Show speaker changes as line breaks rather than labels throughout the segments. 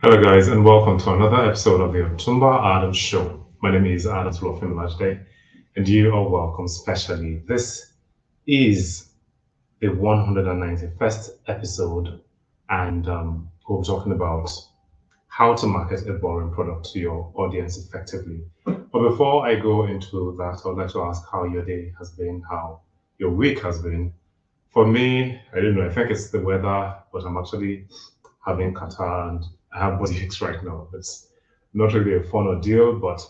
Hello, guys, and welcome to another episode of the Otumba Adams Show. My name is Adams Lofin Lajde, and you are welcome specially. This is the 191st episode, and we're talking about how to market a boring product to your audience effectively. But before I go into that, I would like to ask how your day has been, how your week has been. For me, I don't know, I think it's the weather, but I'm actually having catarrh and I have body aches right now. It's not really a fun ordeal, but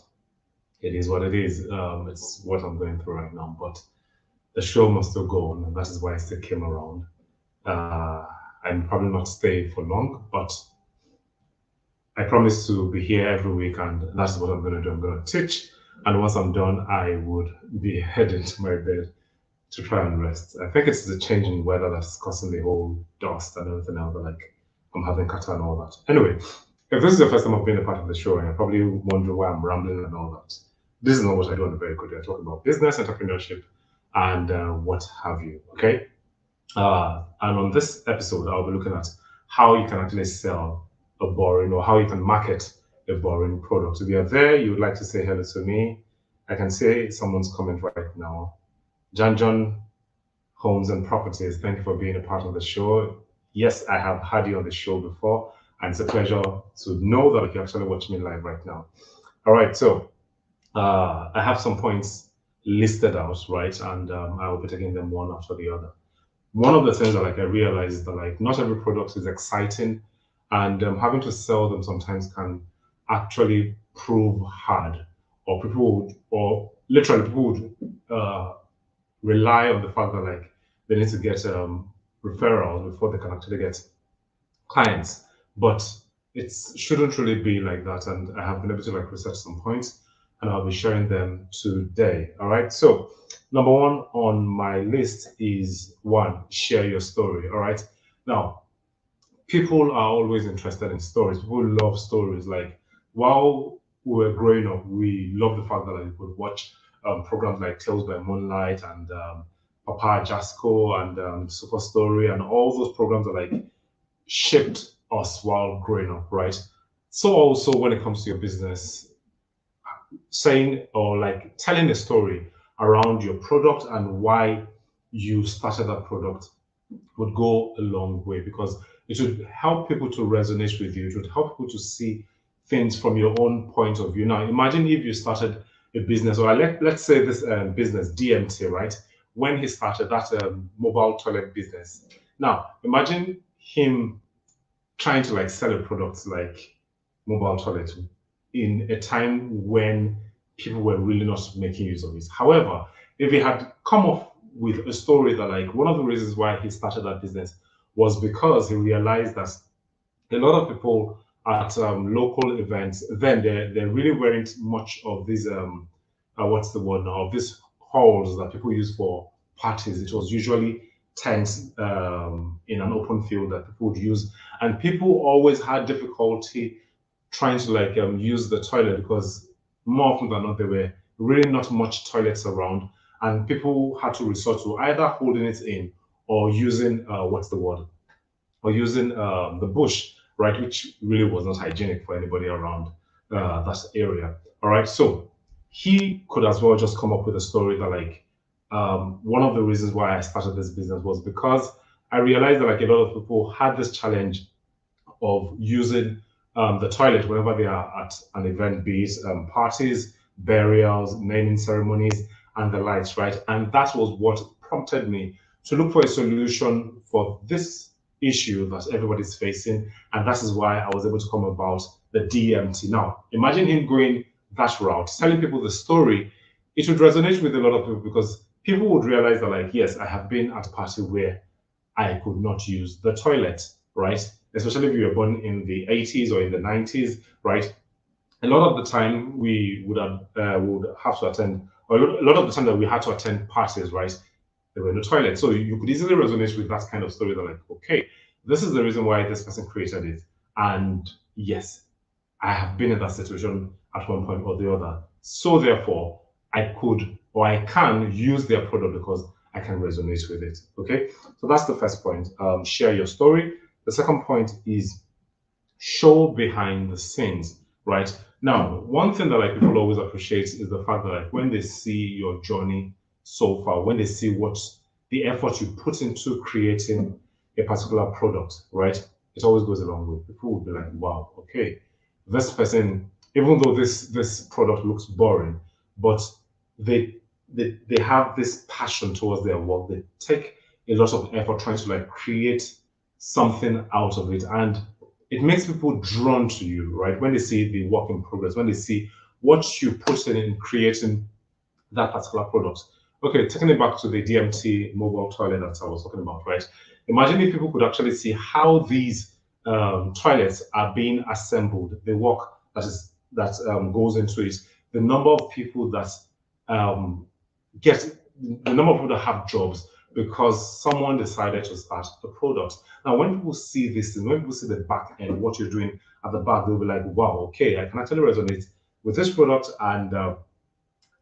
it is what it is. It's what I'm going through right now. But the show must still go on, and that is why I still came around. Uh, I'm probably not stay for long, but I promise to be here every week, and that's what I'm going to do. I'm going to teach, and once I'm done, I would be heading to my bed to try and rest. I think it's the change in weather that's causing the whole dust and everything else. Like I'm having kata and all that. Anyway, if this is the first time I've been a part of the show, and you're probably wondering why I'm rambling and all that, this is not what I do on a very good day. I talk about business, entrepreneurship, and what have you. Okay. And on this episode, I'll be looking at how you can actually sell a boring or how you can market a boring product. If you're there, you would like to say hello to me. I can see someone's comment right now. John Homes and Properties, thank you for being a part of the show. Yes, I have had you on the show before, and it's a pleasure to know that you actually watch me live right now. All right, so I have some points listed out, right, and I will be taking them one after the other. One of the things that I realize is that not every product is exciting, and having to sell them sometimes can actually prove hard, or people would rely on the fact that they need to get referrals before they can actually get clients. But it shouldn't really be like that. And I have been able to research some points and I'll be sharing them today. All right. So number one on my list is one, share your story. All right. Now, people are always interested in stories. People love stories. Like while we were growing up, we loved the fact that we could watch programs like Tales by Moonlight and Papa Jasco and Super Story and all those programs that shaped us while growing up, right? So also when it comes to your business, saying or telling a story around your product and why you started that product would go a long way because it would help people to resonate with you. It would help people to see things from your own point of view. Now, imagine if you started a business, or let's say this business, DMT, right? When he started that mobile toilet business. Now, imagine him trying to sell a product like mobile toilet in a time when people were really not making use of it. However, if he had come up with a story that one of the reasons why he started that business was because he realized that a lot of people at local events then there really weren't much of these what's the word now, of these halls that people use for parties. It was usually tents in an open field that people would use, and people always had difficulty trying to use the toilet because more often than not there were really not much toilets around, and people had to resort to either holding it in or using what's the word, or using the bush, right, which really was not hygienic for anybody around that area. All right, so he could as well just come up with a story that one of the reasons why I started this business was because I realized that a lot of people had this challenge of using the toilet whenever they are at an event, be it parties, burials, naming ceremonies, and the likes, right? And that was what prompted me to look for a solution for this issue that everybody's facing. And that is why I was able to come about the DMT. Now, imagine him going that route, telling people the story. It would resonate with a lot of people because people would realize that, yes, I have been at a party where I could not use the toilet, right? Especially if you were born in the 80s or in the 90s, right? A lot of the time we would have to attend, or a lot of the time that we had to attend parties, right? There were no toilets. So you could easily resonate with that kind of story that okay, this is the reason why this person created it. And yes, I have been in that situation at one point or the other. So therefore, I could or I can use their product because I can resonate with it. Okay, so that's the first point. Share your story. The second point is show behind the scenes, right? Now, one thing that like people always appreciate is the fact that like when they see your journey so far, when they see what the effort you put into creating a particular product, right? It always goes a long way. People will be like, wow, okay, this person, even though this product looks boring, but they they have this passion towards their work. They take a lot of effort trying to like create something out of it, and it makes people drawn to you, right? When they see the work in progress, when they see what you put in creating that particular product. Okay, taking it back to the DMT mobile toilet that I was talking about, right? Imagine if people could actually see how these toilets are being assembled, the work that goes into it, the number of people that um, get, the number of people that have jobs because someone decided to start the product. Now, when people see this, and when people see the back end, what you're doing at the back, they'll be like, "Wow, okay, I can actually resonate with this product, and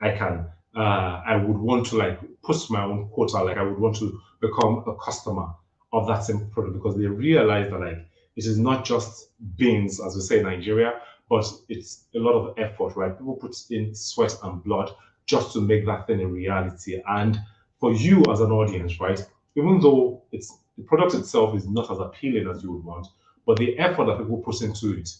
I can I would want to like put my own quota, like I would want to become a customer of that same product because they realize that like it is not just beans, as we say in Nigeria, but it's a lot of effort, right? People put in sweat and blood just to make that thing a reality. And for you as an audience, right, even though it's the product itself is not as appealing as you would want, but the effort that people put into it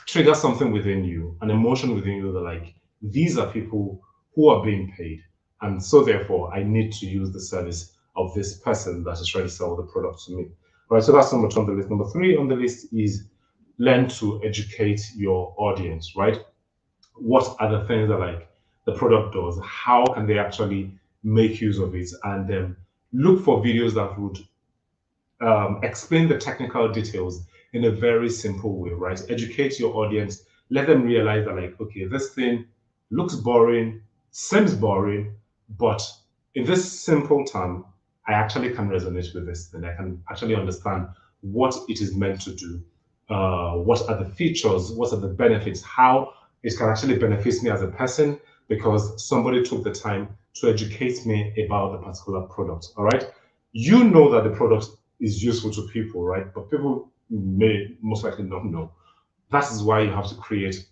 trigger something within you, an emotion within you that like these are people who are being paid, and so therefore I need to use the service of this person that is trying to sell the product to me. All right, so that's number two on the list. Number three on the list is learn to educate your audience. Right, what are the things that like the product does? How can they actually make use of it? And look for videos that would explain the technical details in a very simple way, right? Educate your audience, let them realize that, like, okay, this thing looks boring, seems boring, but in this simple term, I actually can resonate with this thing. I can actually understand what it is meant to do, what are the features, what are the benefits, how it can actually benefit me as a person because somebody took the time to educate me about the particular product. All right. You know that the product is useful to people, right? But people may most likely not know. That is why you have to create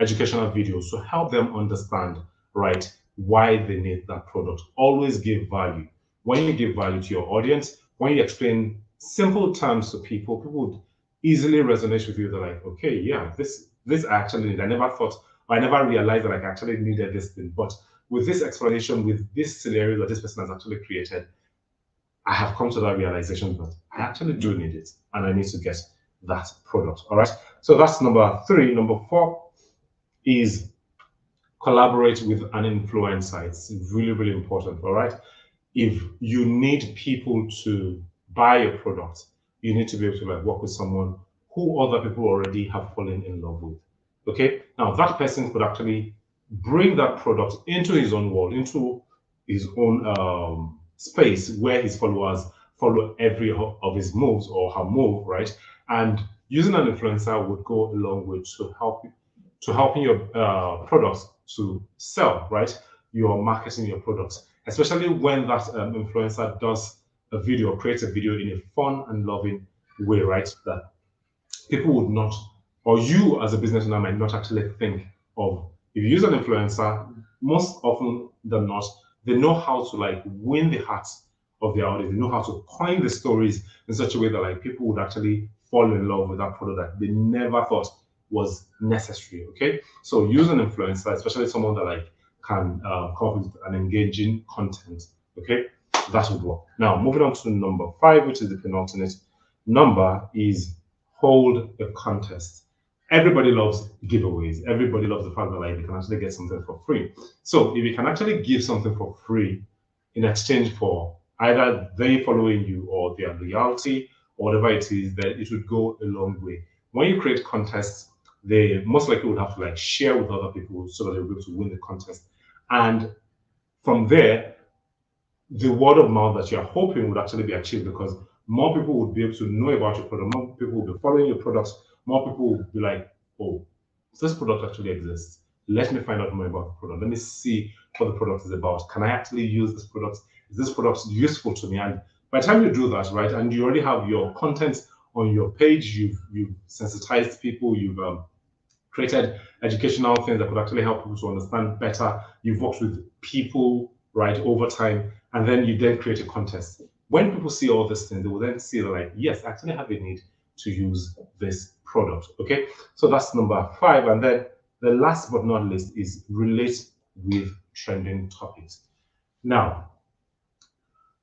educational videos to help them understand, right, why they need that product. Always give value. When you give value to your audience, when you explain simple terms to people, people would easily resonate with you. They're like, okay, yeah, this I actually need. I never thought, I never realized that I actually needed this thing. But with this explanation, with this scenario that this person has actually created, I have come to that realization that I actually do need it and I need to get that product. All right. So that's number three. Number four is collaborate with an influencer. It's really, really important. All right. If you need people to buy a product, you need to be able to like work with someone who other people already have fallen in love with. Okay. Now that person could actually bring that product into his own world, into his own space where his followers follow every of his moves or her move, right? And using an influencer would go a long way to helping your products to sell, right? You're marketing your products, especially when that influencer does a video, creates a video in a fun and loving way, right? That people would not, or you as a business owner might not actually think of. If you use an influencer, most often than not, they know how to like win the hearts of their audience. They know how to coin the stories in such a way that like people would actually fall in love with that product that they never thought was necessary. Okay, so use an influencer, especially someone that like can come up with an engaging content. Okay, that would work. Now moving on to number five, which is the penultimate number, is hold a contest. Everybody loves giveaways. Everybody loves the fact that like they can actually get something for free. So if you can actually give something for free in exchange for either they following you or their loyalty or whatever it is, then it would go a long way. When you create contests, they most likely would have to like share with other people so that they'll be able to win the contest. And from there, the word of mouth that you're hoping would actually be achieved because more people would be able to know about your product, more people will be following your products, more people will be like, oh, this product actually exists. Let me find out more about the product. Let me see what the product is about. Can I actually use this product? Is this product useful to me? And by the time you do that, right, and you already have your content on your page, you've sensitized people, you've created educational things that could actually help people to understand better. You've worked with people, right, over time, and then you then create a contest. When people see all these things, they will then see that, like, yes, I actually have a need to use this product. Okay, so that's number 5. And then the last but not least is relate with trending topics. Now,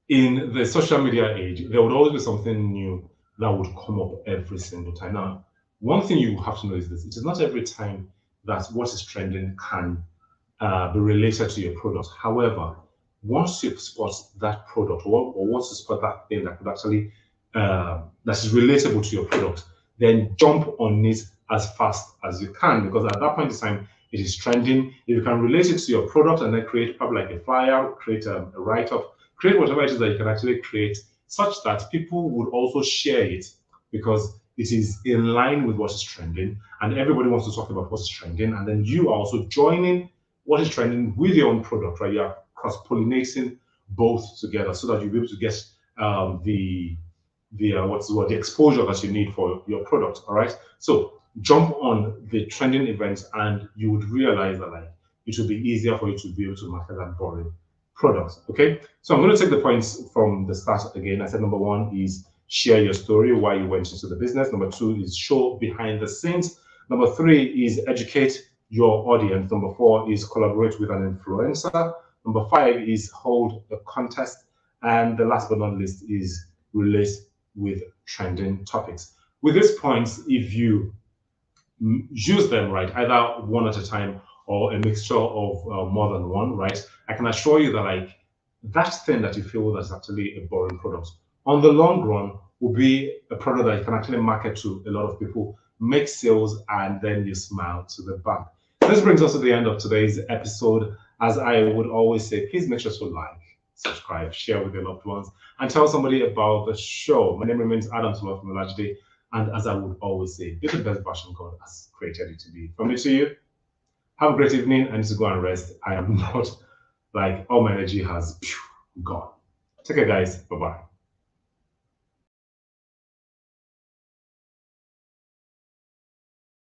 in the social media age, there would always be something new that would come up every single time. Now, one thing you have to know is this: it is not every time that what is trending can be related to your product. However, once you spot that product, or once you spot that thing that could actually that is relatable to your product, then jump on it as fast as you can, because at that point in time it is trending. If you can relate it to your product and then create probably like a flyer, create a write-up, create whatever it is that you can actually create, such that people would also share it because it is in line with what is trending, and everybody wants to talk about what is trending, and then you are also joining what is trending with your own product, right? You are cross-pollinating both together so that you'll be able to get the the exposure that you need for your product. All right. So jump on the trending events, and you would realize that, like, it will be easier for you to be able to market that boring product. Okay. So I'm going to take the points from the start again. I said number 1 is share your story, why you went into the business. Number 2 is show behind the scenes. Number 3 is educate your audience. Number 4 is collaborate with an influencer. Number 5 is hold a contest. And the last but not least is relate with trending topics. With these points, if you use them, right, either one at a time or a mixture of more than one, right, I can assure you that, like, that thing that you feel that's actually a boring product, on the long run will be a product that you can actually market to a lot of people, make sales, and then you smile to the bank. This brings us to the end of today's episode. As I would always say, please make sure to like, subscribe, share with your loved ones, and tell somebody about the show. My name remains Adam Olafin-Olajide, and as I would always say, be the best version God has created you to be. From me to you, have a great evening. I need to go and rest. I am not, like, all my energy has gone. Take care, guys. Bye-bye.